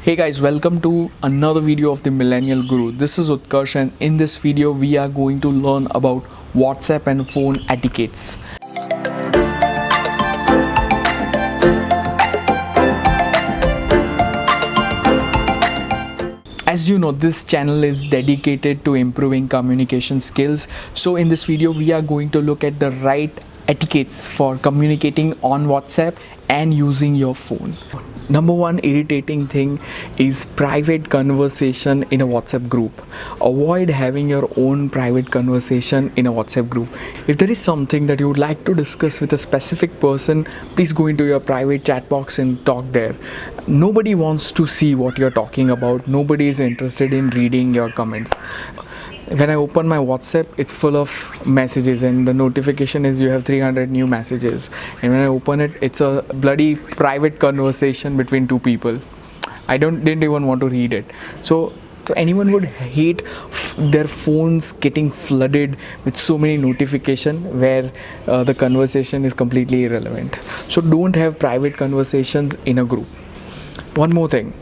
Hey guys, welcome to another video of the Millennial Guru. This is Utkarsh, and in this video we are going to learn about WhatsApp and phone etiquettes. As you know, this channel is dedicated to improving communication skills. So in this video we are going to look at the right etiquettes for communicating on WhatsApp and using your phone. Number one irritating thing is private conversation in a WhatsApp group. Avoid having your own private conversation in a WhatsApp group. If there is something that you would like to discuss with a specific person, please go into your private chat box and talk there. Nobody wants to see what you're talking about. Nobody is interested in reading your comments. When I open my WhatsApp, it's full of messages and the notification is you have 300 new messages, and when I open it, it's a bloody private conversation between two people. I didn't even want to read it. So anyone would hate their phones getting flooded with so many notifications where the conversation is completely irrelevant. So don't have private conversations in a group. One more thing,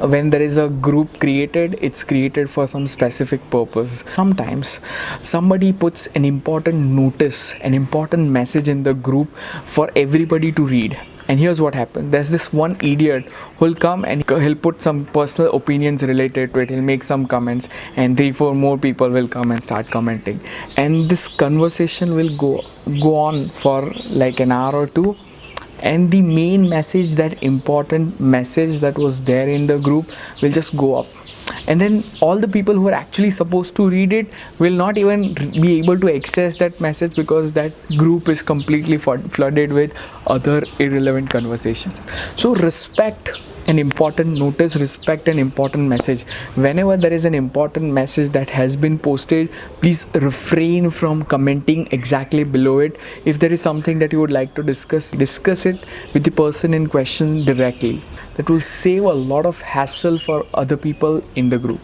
when there is a group created, it's created for some specific purpose. Sometimes somebody puts an important notice, an important message in the group for everybody to read, and here's what happens. There's this one idiot who'll come and he'll put some personal opinions related to it. He'll make some comments, and 3-4 more people will come and start commenting, and this conversation will go on for like an hour or two. And the main message, that important message that was there in the group, will just go up, and then all the people who are actually supposed to read it will not even be able to access that message because that group is completely flooded with other irrelevant conversations. So respect an important notice, respect an important message. Whenever there is an important message that has been posted, please refrain from commenting exactly below it. If there is something that you would like to discuss it with the person in question directly. That will save a lot of hassle for other people in the group.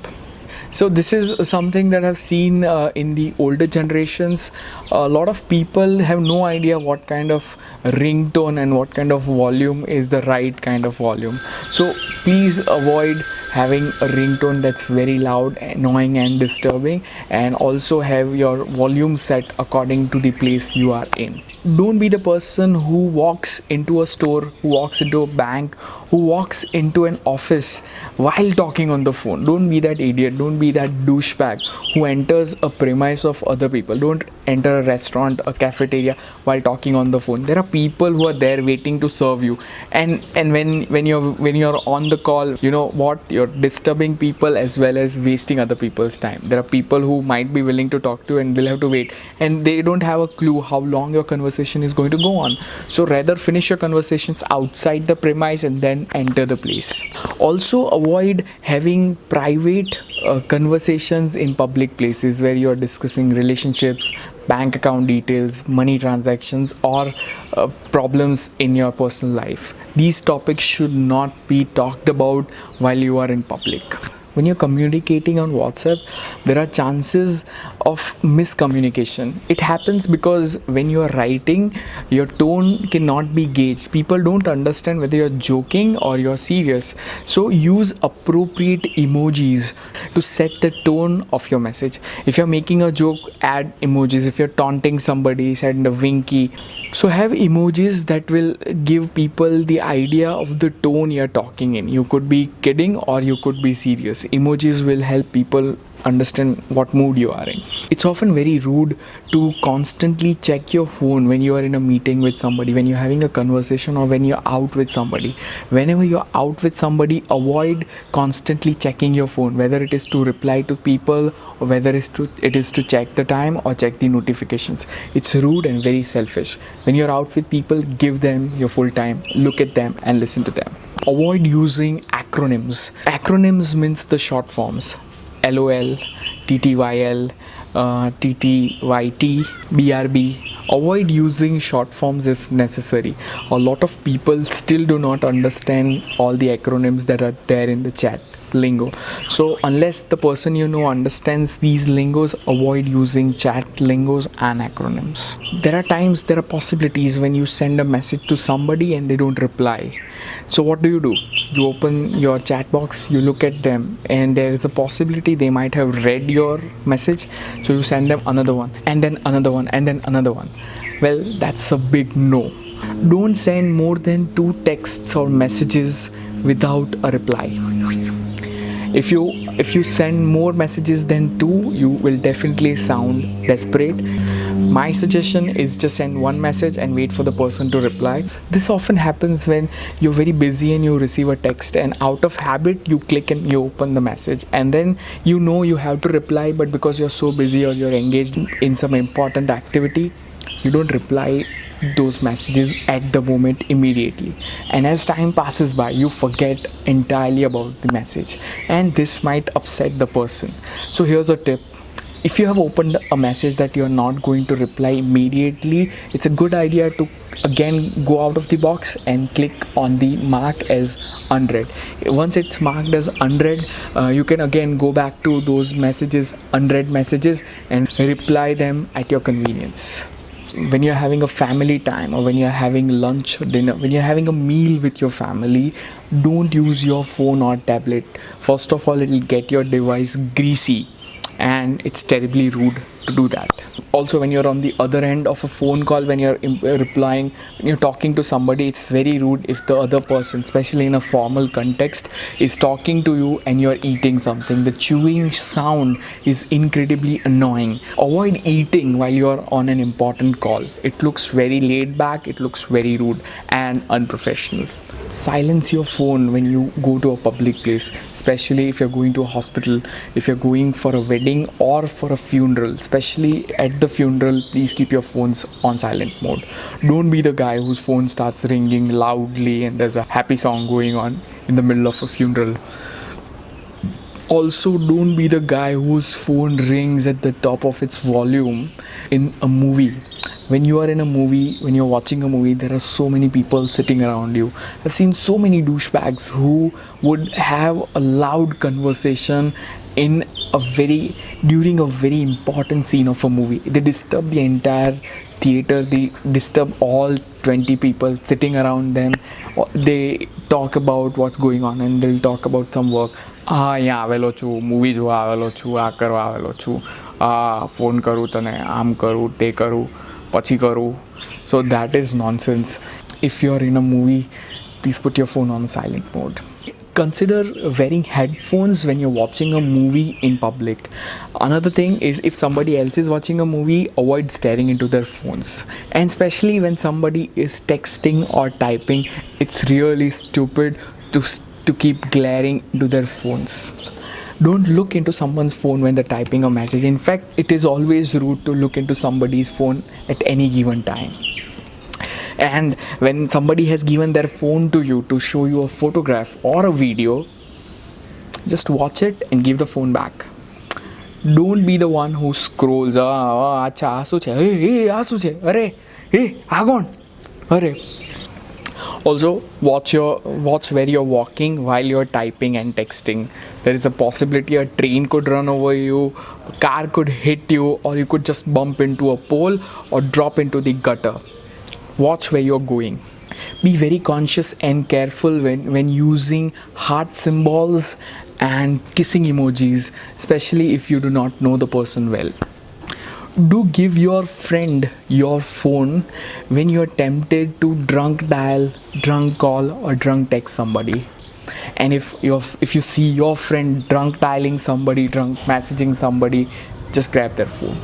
So this is something that I've seen in the older generations. A lot of people have no idea what kind of ringtone and what kind of volume is the right kind of volume. So please avoid having a ringtone that's very loud, annoying and disturbing, and also have your volume set according to the place you are in. Don't be the person who walks into a store, who walks into a bank, who walks into an office while talking on the phone. Don't be that idiot. Don't be that douchebag who enters a premise of other people. Don't enter a restaurant, a cafeteria while talking on the phone. There are people who are there waiting to serve you, and when you're on the call, you know what, you're disturbing people as well as wasting other people's time. There are people who might be willing to talk to you and will have to wait, and they don't have a clue how long your conversation is going to go on. So rather finish your conversations outside the premise and then enter the place. Also avoid having private conversations in public places where you're discussing relationships, bank account details, money transactions, or problems in your personal life. These topics should not be talked about while you are in public. When you're communicating on WhatsApp, there are chances of miscommunication. It happens because when you are writing, your tone cannot be gauged. People don't understand whether you're joking or you're serious. So use appropriate emojis to set the tone of your message. If you're making a joke, add emojis. If you're taunting somebody, send a winky. So have emojis that will give people the idea of the tone you're talking in. You could be kidding or you could be serious. Emojis will help people understand what mood you are in. It's often very rude to constantly check your phone when you are in a meeting with somebody, when you're having a conversation, or when you're out with somebody. Whenever you're out with somebody, avoid constantly checking your phone, whether it is to reply to people or whether it is to check the time or check the notifications. It's rude and very selfish. When you're out with people, give them your full time, look at them and listen to them. Avoid using acronyms. Acronyms means the short forms. LOL, TTYL, TTYT, BRB. Avoid using short forms if necessary. A lot of people still do not understand all the acronyms that are there in the chat. lingo. So unless the person you know understands these lingos, avoid using chat lingos and acronyms. There are times, there are possibilities when you send a message to somebody and they don't reply. So what do? You open your chat box, you look at them, and there is a possibility they might have read your message. So you send them another one, and then another one, and then another one. Well, that's a big no. Don't send more than 2 texts or messages without a reply. If you send more messages than 2, you will definitely sound desperate. My suggestion is just send 1 message and wait for the person to reply. This often happens when you're very busy and you receive a text, and out of habit you click and you open the message, and then you know you have to reply, but because you're so busy or you're engaged in some important activity, you don't reply those messages at the moment immediately, and as time passes by you forget entirely about the message, and this might upset the person. So here's a tip: if you have opened a message that you're not going to reply immediately, it's a good idea to again go out of the box and click on the mark as unread. Once it's marked as unread, you can again go back to those messages, unread messages, and reply them at your convenience. When you're having a family time, or when you're having lunch or dinner, when you're having a meal with your family, don't use your phone or tablet. First of all, it'll get your device greasy, and it's terribly rude to do that. Also, when you're on the other end of a phone call, when you're replying, when you're talking to somebody, it's very rude if the other person, especially in a formal context, is talking to you and you're eating something. The chewing sound is incredibly annoying. Avoid eating while you're on an important call. It looks very laid back, it looks very rude and unprofessional. Silence your phone when you go to a public place, especially if you're going to a hospital, if you're going for a wedding or for a funeral. Especially at the funeral, please keep your phones on silent mode. Don't be the guy whose phone starts ringing loudly and there's a happy song going on in the middle of a funeral. Also, don't be the guy whose phone rings at the top of its volume in a movie. When you are in a movie, when you're watching a movie, there are so many people sitting around you. I've seen so many douchebags who would have a loud conversation during a very important scene of a movie. They disturb the entire theater, they disturb all 20 people sitting around them. They talk about what's going on, and they'll talk about some work. અહીંયા આવેલો છું, movie જોવા આવેલો છું, આ કરવા આવેલો છું, ફોન કરું તને, આમ કરું, તે કરું, પછી કરું. So that is nonsense. If you're in a movie, please put your phone on silent mode. Consider wearing headphones when you're watching a movie in public. Another thing is, if somebody else is watching a movie, avoid staring into their phones. And especially when somebody is texting or typing, it's really stupid to keep glaring into their phones. Don't look into someone's phone when they're typing a message. In fact, it is always rude to look into somebody's phone at any given time. And when somebody has given their phone to you to show you a photograph or a video, just watch it and give the phone back. Don't be the one who scrolls. Acha, asu che. Hey, asu che. Arre, hey, agon. Arre. Also, watch where you're walking while you're typing and texting. There is a possibility a train could run over you, a car could hit you, or you could just bump into a pole or drop into the gutter. Watch where you're going. Be very conscious and careful when using heart symbols and kissing emojis, especially if you do not know the person well. Do give your friend your phone when you're tempted to drunk dial, drunk call, or drunk text somebody. And if you see your friend drunk dialing somebody, drunk messaging somebody, just grab their phone.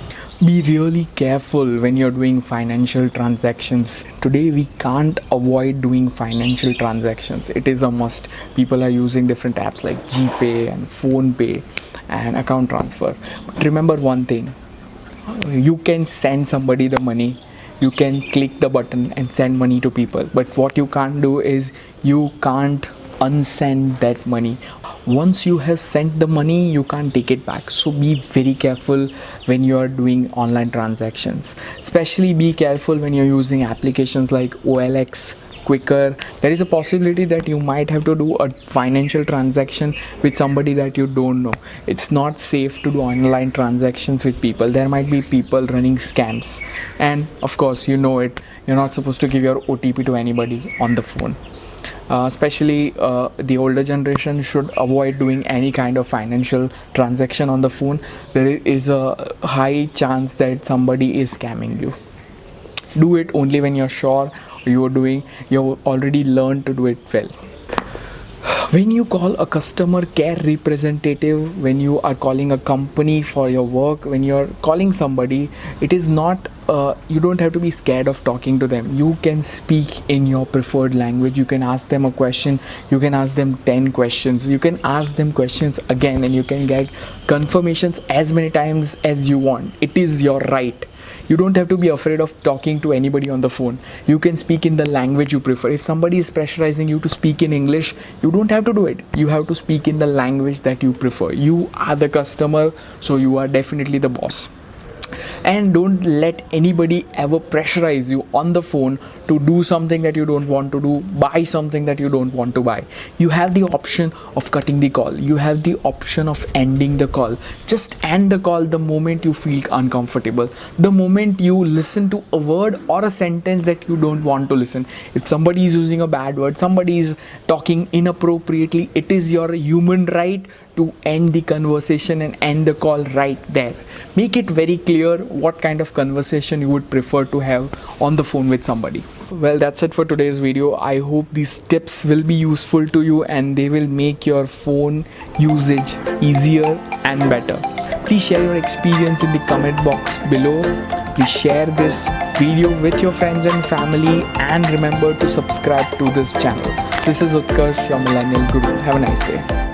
Be really careful when you're doing financial transactions. Today we can't avoid doing financial transactions. It is a must. People are using different apps like GPay and PhonePe and account transfer. But remember one thing: you can send somebody the money, you can click the button and send money to people, but what you can't do is you can't unsend that money. Once you have sent the money, you can't take it back. So be very careful when you are doing online transactions. Especially be careful when you're using applications like OLX quicker. There is a possibility that you might have to do a financial transaction with somebody that you don't know. It's not safe to do online transactions with people. There might be people running scams, and of course, you know it, you're not supposed to give your OTP to anybody on the phone. Especially the older generation should avoid doing any kind of financial transaction on the phone. There is a high chance that somebody is scamming you. Do it only when you're sure you've already learned to do it well. When you call a customer care representative, when you are calling a company for your work, when you're calling somebody, it is not you don't have to be scared of talking to them. You can speak in your preferred language. You can ask them a question, you can ask them 10 questions, you can ask them questions again, and you can get confirmations as many times as you want. It is your right. You don't have to be afraid of talking to anybody on the phone. You can speak in the language you prefer. If somebody is pressurizing you to speak in English, you don't have to do it. You have to speak in the language that you prefer. You are the customer, so you are definitely the boss. And don't let anybody ever pressurize you on the phone to do something that you don't want to do, buy something that you don't want to buy. You have the option of cutting the call. You have the option of ending the call. Just end the call the moment you feel uncomfortable, the moment you listen to a word or a sentence that you don't want to listen. If somebody is using a bad word, somebody is talking inappropriately, it is your human right to end the conversation and end the call right there. Make it very clear what kind of conversation you would prefer to have on the phone with somebody. Well, that's it for today's video. I hope these tips will be useful to you and they will make your phone usage easier and better. Please share your experience in the comment box below. Please share this video with your friends and family, and remember to subscribe to this channel. This is Utkarsh, your Millennial Guru. Have a nice day.